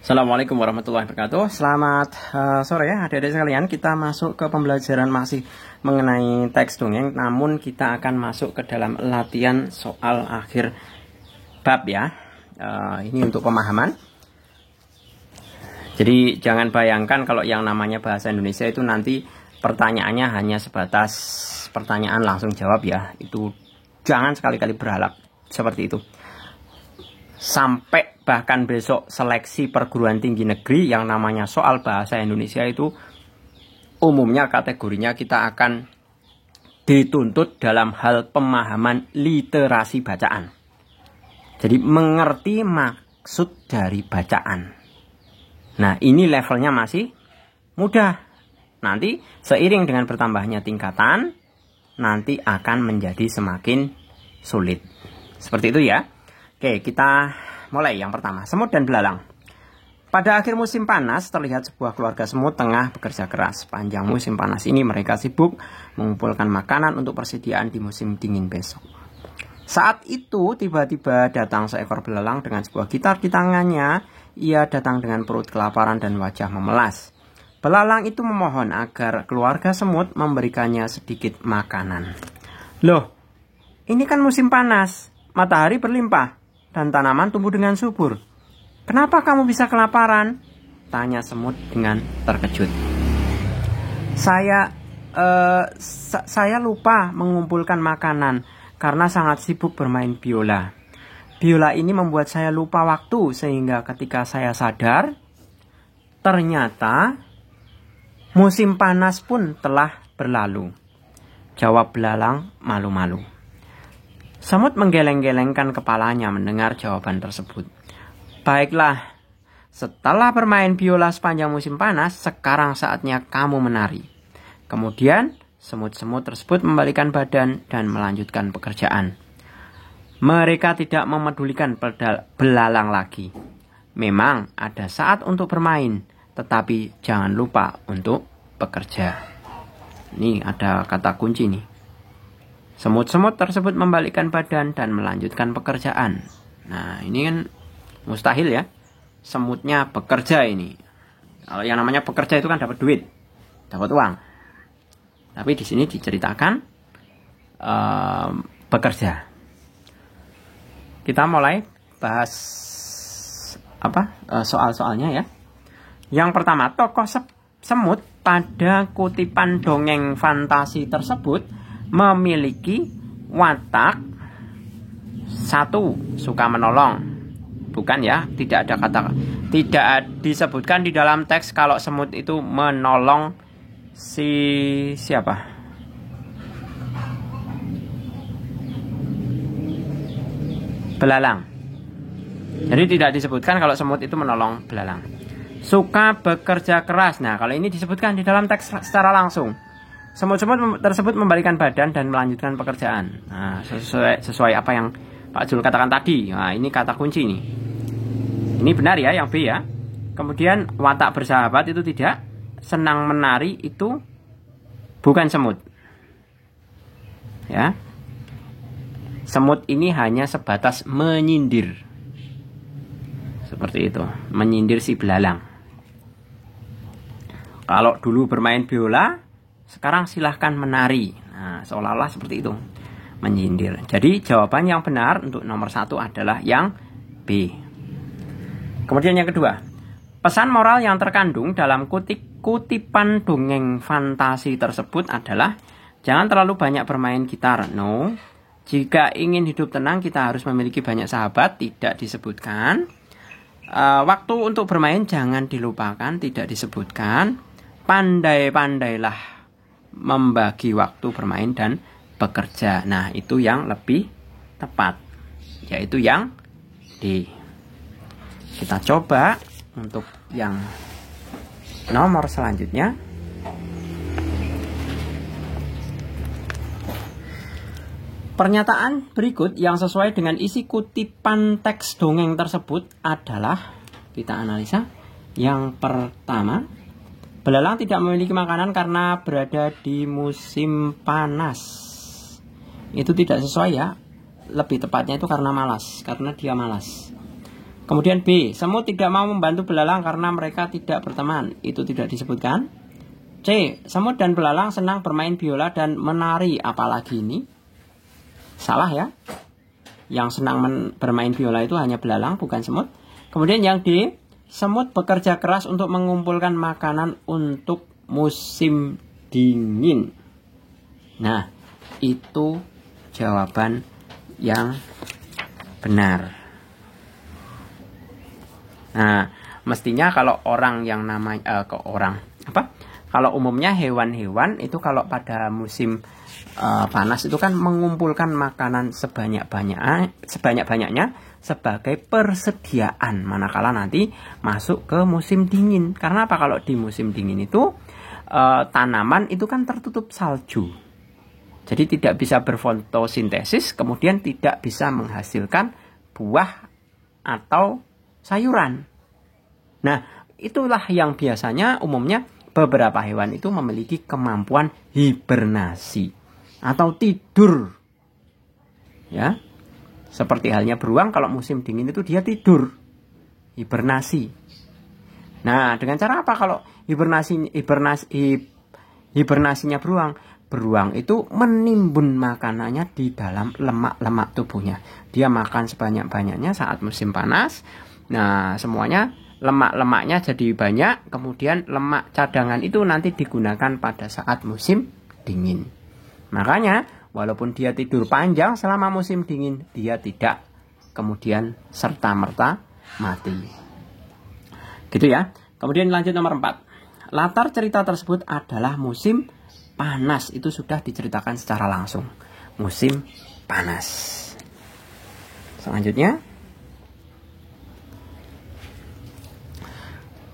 Assalamualaikum warahmatullahi wabarakatuh. Selamat sore ya adik-adik sekalian. Kita masuk ke pembelajaran masih mengenai teks dongeng, namun kita akan masuk ke dalam latihan soal akhir bab ya. Ini untuk pemahaman. Jadi jangan bayangkan kalau yang namanya bahasa Indonesia itu nanti pertanyaannya hanya sebatas pertanyaan langsung jawab ya. Itu jangan sekali-kali berharap seperti itu. Sampai bahkan besok seleksi perguruan tinggi negeri yang namanya soal bahasa Indonesia itu umumnya kategorinya kita akan dituntut dalam hal pemahaman literasi bacaan. Jadi mengerti maksud dari bacaan. Nah, ini levelnya masih mudah. Nanti seiring dengan bertambahnya tingkatan, nanti akan menjadi semakin sulit. Seperti itu ya. Oke, kita mulai yang pertama. Semut dan belalang. Pada akhir musim panas, terlihat sebuah keluarga semut tengah bekerja keras. Sepanjang musim panas ini mereka sibuk mengumpulkan makanan untuk persediaan di musim dingin besok. Saat itu tiba-tiba datang seekor belalang dengan sebuah gitar di tangannya. Ia datang dengan perut kelaparan dan wajah memelas. Belalang itu memohon agar keluarga semut memberikannya sedikit makanan. Loh, ini kan musim panas, matahari berlimpah, dan tanaman tumbuh dengan subur. Kenapa kamu bisa kelaparan? Tanya semut dengan terkejut. Saya lupa mengumpulkan makanan karena sangat sibuk bermain biola. Biola ini membuat saya lupa waktu sehingga ketika saya sadar, ternyata musim panas pun telah berlalu. Jawab belalang malu-malu. Semut menggeleng-gelengkan kepalanya mendengar jawaban tersebut. Baiklah, setelah bermain biola sepanjang musim panas, sekarang saatnya kamu menari. Kemudian, semut-semut tersebut membalikan badan dan melanjutkan pekerjaan. Mereka tidak memedulikan belalang lagi. Memang ada saat untuk bermain, tetapi jangan lupa untuk bekerja. Ini ada kata kunci nih. Semut-semut tersebut membalikkan badan dan melanjutkan pekerjaan. Nah, ini kan mustahil ya. Semutnya bekerja ini. Kalau yang namanya bekerja itu kan dapat duit, dapat uang. Tapi di sini diceritakan bekerja. Kita mulai bahas soal-soalnya ya. Yang pertama, tokoh semut pada kutipan dongeng fantasi tersebut memiliki watak satu, suka menolong. Bukan ya, tidak disebutkan di dalam teks kalau semut itu menolong siapa? Belalang. Jadi tidak disebutkan kalau semut itu menolong belalang. Suka bekerja keras. Nah, kalau ini disebutkan di dalam teks secara langsung. Semut-semut tersebut membalikan badan dan melanjutkan pekerjaan. Nah, sesuai apa yang Pak Jul katakan tadi. Nah, ini kata kunci nih. Ini benar ya, yang B ya. Kemudian watak bersahabat itu tidak. Senang menari itu bukan semut. Ya. Semut ini hanya sebatas menyindir. Seperti itu, menyindir si belalang. Kalau dulu bermain biola, sekarang silahkan menari. Nah, seolah-olah seperti itu, menyindir. Jadi jawaban yang benar untuk nomor 1 adalah yang B. Kemudian yang kedua, pesan moral yang terkandung dalam kutipan dongeng fantasi tersebut adalah jangan terlalu banyak bermain gitar. No. Jika ingin hidup tenang, kita harus memiliki banyak sahabat. Tidak disebutkan. Waktu untuk bermain jangan dilupakan. Tidak disebutkan. Pandai-pandailah membagi waktu bermain dan bekerja. Nah, itu yang lebih tepat, yaitu yang D. Kita coba untuk yang nomor selanjutnya. Pernyataan berikut yang sesuai dengan isi kutipan teks dongeng tersebut adalah, kita analisa. Yang pertama, belalang tidak memiliki makanan karena berada di musim panas. Itu tidak sesuai ya. Lebih tepatnya itu karena malas, karena dia malas. Kemudian B, semut tidak mau membantu belalang karena mereka tidak berteman. Itu tidak disebutkan. C, semut dan belalang senang bermain biola dan menari. Apalagi ini? Salah ya. Yang senang bermain biola itu hanya belalang, bukan semut. Kemudian yang D, semut bekerja keras untuk mengumpulkan makanan untuk musim dingin. Nah, itu jawaban yang benar. Nah, mestinya kalau orang yang namanya kalau umumnya hewan-hewan itu kalau pada musim panas itu kan mengumpulkan makanan sebanyak-banyaknya sebagai persediaan manakala nanti masuk ke musim dingin. Karena apa? Kalau di musim dingin itu tanaman itu kan tertutup salju. Jadi tidak bisa berfotosintesis, kemudian tidak bisa menghasilkan buah atau sayuran. Nah, itulah yang biasanya umumnya beberapa hewan itu memiliki kemampuan hibernasi atau tidur. Ya. Seperti halnya beruang, kalau musim dingin itu dia tidur. Hibernasi. Nah, dengan cara apa kalau hibernasinya beruang? Beruang itu menimbun makanannya di dalam lemak-lemak tubuhnya. Dia makan sebanyak-banyaknya saat musim panas. Nah, semuanya lemak-lemaknya jadi banyak, kemudian lemak cadangan itu nanti digunakan pada saat musim dingin. Makanya, walaupun dia tidur panjang selama musim dingin, dia tidak kemudian serta-merta mati. Gitu ya. Kemudian lanjut nomor 4. Latar cerita tersebut adalah musim panas. Itu sudah diceritakan secara langsung. Musim panas. Selanjutnya,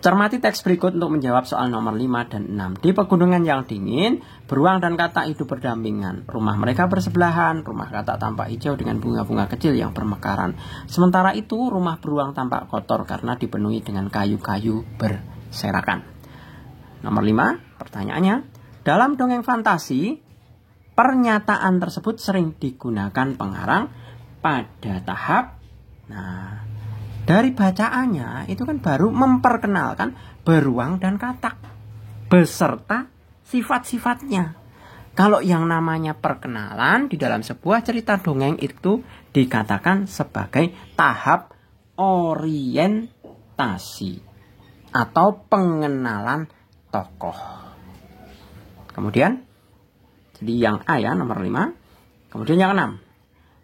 cermati teks berikut untuk menjawab soal nomor 5 dan 6. Di pegunungan yang dingin, beruang dan katak hidup berdampingan. Rumah mereka bersebelahan, rumah katak tampak hijau dengan bunga-bunga kecil yang bermekaran. Sementara itu, rumah beruang tampak kotor karena dipenuhi dengan kayu-kayu berserakan. Nomor 5, pertanyaannya. Dalam dongeng fantasi, pernyataan tersebut sering digunakan pengarang pada tahap. Dari bacaannya itu kan baru memperkenalkan beruang dan katak beserta sifat-sifatnya. Kalau yang namanya perkenalan di dalam sebuah cerita dongeng itu dikatakan sebagai tahap orientasi atau pengenalan tokoh. Kemudian, jadi yang A ya, nomor 5. Kemudian yang 6.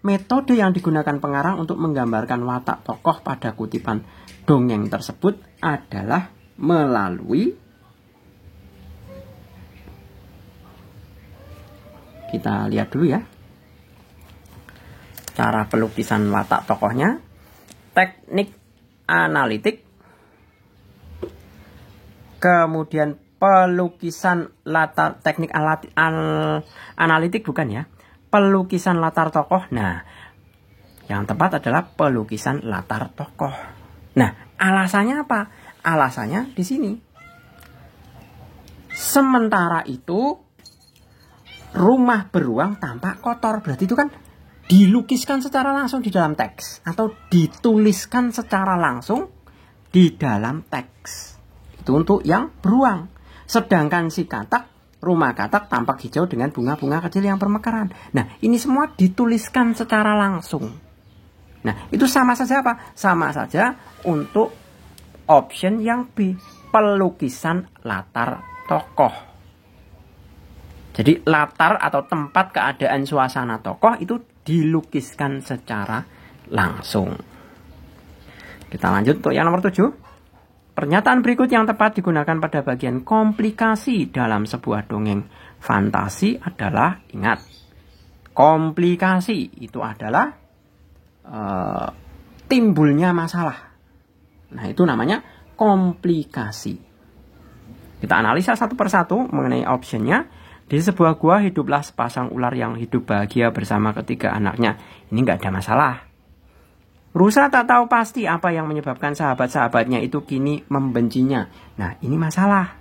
Metode yang digunakan pengarang untuk menggambarkan watak tokoh pada kutipan dongeng tersebut adalah melalui, kita lihat dulu ya, cara pelukisan watak tokohnya, teknik analitik, kemudian pelukisan latar, teknik analitik bukan ya, pelukisan latar tokoh. Nah, yang tepat adalah pelukisan latar tokoh. Nah, alasannya apa? Alasannya di sini. Sementara itu, rumah beruang tampak kotor. Berarti itu kan dilukiskan secara langsung di dalam teks. Atau dituliskan secara langsung di dalam teks. Itu untuk yang beruang. Sedangkan si katak, rumah katak tampak hijau dengan bunga-bunga kecil yang bermekaran. Nah, ini semua dituliskan secara langsung. Nah, itu sama saja apa? Sama saja untuk option yang B, pelukisan latar tokoh. Jadi, latar atau tempat keadaan suasana tokoh itu dilukiskan secara langsung. Kita lanjut untuk yang nomor 7. Pernyataan berikut yang tepat digunakan pada bagian komplikasi dalam sebuah dongeng fantasi adalah, ingat, komplikasi itu adalah timbulnya masalah. Nah, itu namanya komplikasi. Kita analisa satu persatu mengenai optionnya. Di sebuah gua hiduplah sepasang ular yang hidup bahagia bersama ketiga anaknya. Ini nggak ada masalah. Rusa tak tahu pasti apa yang menyebabkan sahabat-sahabatnya itu kini membencinya. Nah, ini masalah.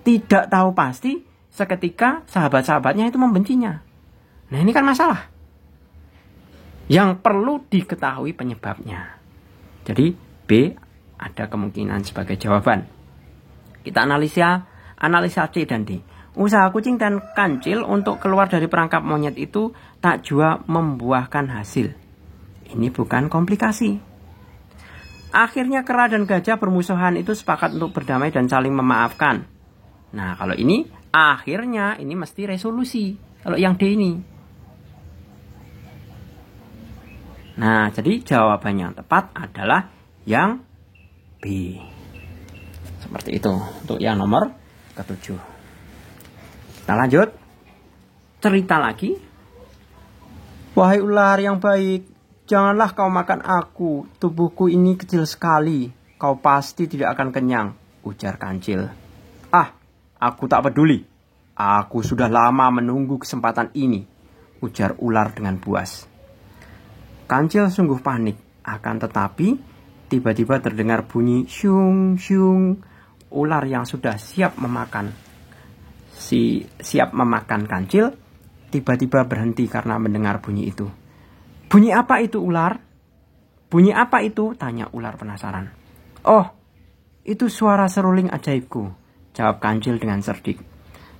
Tidak tahu pasti seketika sahabat-sahabatnya itu membencinya. Nah, ini kan masalah. Yang perlu diketahui penyebabnya. Jadi B ada kemungkinan sebagai jawaban. Kita analisa C dan D. Usaha kucing dan kancil untuk keluar dari perangkap monyet itu tak jua membuahkan hasil. Ini bukan komplikasi. Akhirnya kera dan gajah bermusuhan itu sepakat untuk berdamai dan saling memaafkan. Nah, kalau ini akhirnya ini mesti resolusi. Kalau yang D ini. Nah, jadi jawaban yang tepat adalah yang B. Seperti itu untuk yang nomor ke-7. Kita lanjut. Cerita lagi. Wahai ular yang baik, janganlah kau makan aku. Tubuhku ini kecil sekali. Kau pasti tidak akan kenyang, ujar kancil. Ah, aku tak peduli. Aku sudah lama menunggu kesempatan ini, ujar ular dengan buas. Kancil sungguh panik. Akan tetapi, tiba-tiba terdengar bunyi syung-syung. Ular yang sudah siap memakan kancil tiba-tiba berhenti karena mendengar bunyi itu. Bunyi apa itu, ular? Bunyi apa itu? Tanya ular penasaran. Oh, itu suara seruling ajaibku, jawab kancil dengan cerdik.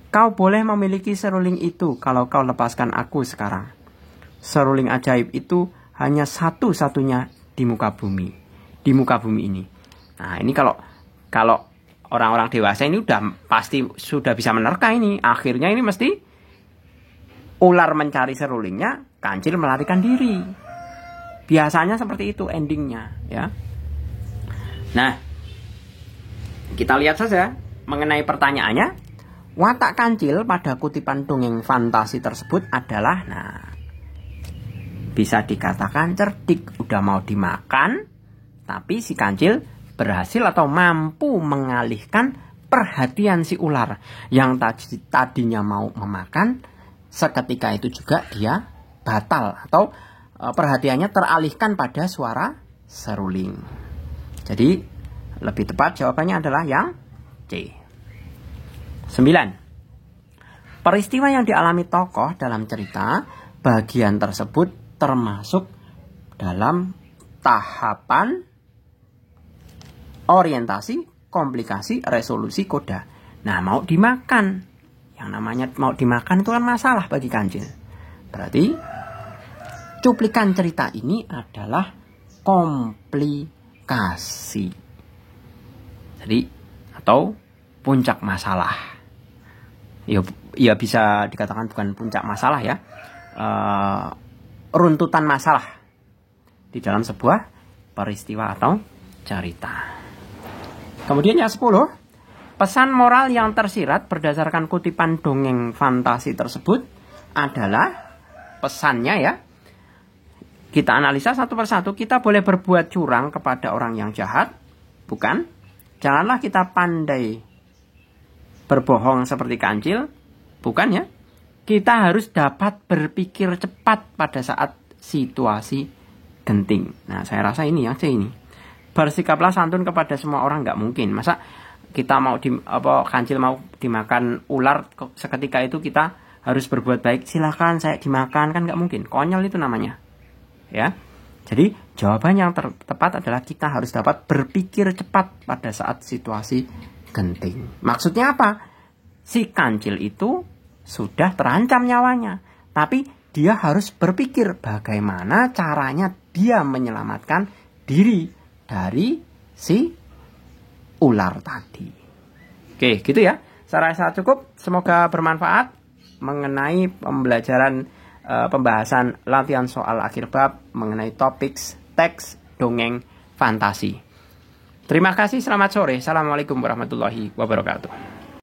Kau boleh memiliki seruling itu kalau kau lepaskan aku sekarang. Seruling ajaib itu hanya satu-satunya di muka bumi. Di muka bumi ini. Nah, ini kalau orang-orang dewasa ini pasti sudah bisa menerka ini. Akhirnya ini mesti ular mencari serulingnya, kancil melarikan diri. Biasanya seperti itu endingnya, ya. Nah, kita lihat saja mengenai pertanyaannya. Watak kancil pada kutipan dongeng fantasi tersebut adalah, bisa dikatakan cerdik, udah mau dimakan, tapi si kancil berhasil atau mampu mengalihkan perhatian si ular yang tadinya mau memakan, seketika itu juga dia batal atau perhatiannya teralihkan pada suara seruling. Jadi lebih tepat jawabannya adalah yang C. 9. Peristiwa yang dialami tokoh dalam cerita bagian tersebut termasuk dalam tahapan orientasi, komplikasi, resolusi, koda. Nah, mau dimakan. Yang namanya mau dimakan itu kan masalah bagi kancil. Berarti cuplikan cerita ini adalah komplikasi. Jadi, atau puncak masalah. Ya bisa dikatakan bukan puncak masalah ya. Runtutan masalah di dalam sebuah peristiwa atau cerita. Kemudian yang 10, pesan moral yang tersirat berdasarkan kutipan dongeng fantasi tersebut adalah pesannya ya. Kita analisa satu persatu. Kita boleh berbuat curang kepada orang yang jahat, bukan? Janganlah kita pandai berbohong seperti kancil, bukan ya? Kita harus dapat berpikir cepat pada saat situasi genting. Nah, saya rasa ini yang C ini. Bersikaplah santun kepada semua orang, nggak mungkin. Masa kita kancil mau dimakan ular, seketika itu kita harus berbuat baik. Silakan saya dimakan, kan nggak mungkin. Konyol itu namanya. Ya. Jadi jawaban yang tepat adalah kita harus dapat berpikir cepat pada saat situasi genting. Maksudnya apa? Si kancil itu sudah terancam nyawanya, tapi dia harus berpikir bagaimana caranya dia menyelamatkan diri dari si ular tadi. Oke, gitu ya. Saya rasa cukup. Semoga bermanfaat mengenai pembahasan latihan soal akhir bab mengenai topik teks dongeng fantasi. Terima kasih, selamat sore. Assalamualaikum warahmatullahi wabarakatuh.